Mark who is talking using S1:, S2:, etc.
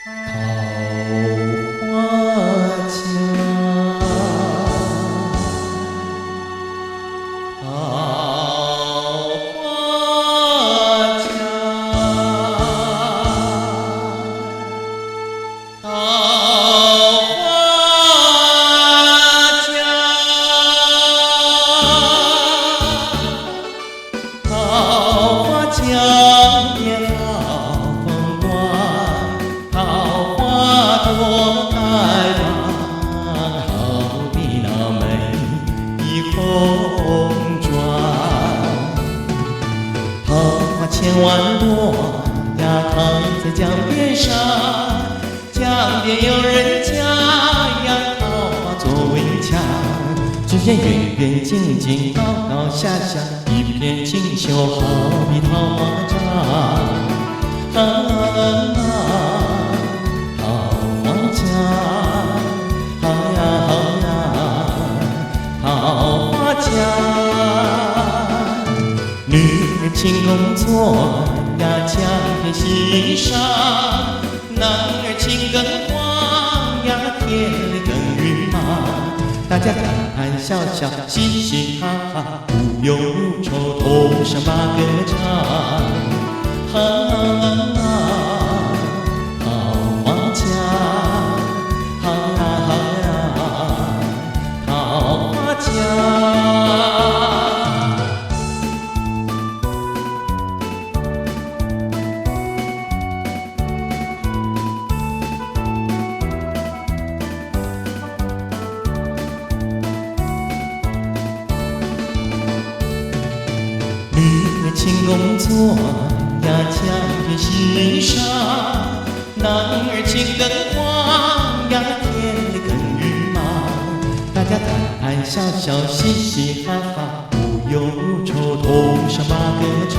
S1: 桃花江，桃花江，桃花江，桃花江边好风光，桃花朵开放，好比那美的红妆。桃花千万朵呀，开在江边上，江边有人家呀，桃花作围墙。只见远远近近，高高下下，一片锦绣，好比桃花帐。桃花江，好呀好呀，桃花江。女儿勤工作呀，江边洗裳；男儿勤耕荒呀，田里耕耘忙。大家谈谈笑笑，嘻嘻哈哈，无忧无愁，同声把歌唱。桃花江，好呀好呀，桃花江。女儿勤工作呀，江边洗裳；男儿勤耕荒呀，田里耕耘忙。大家谈谈笑笑，嘻嘻哈哈，无忧无愁，同声把歌唱。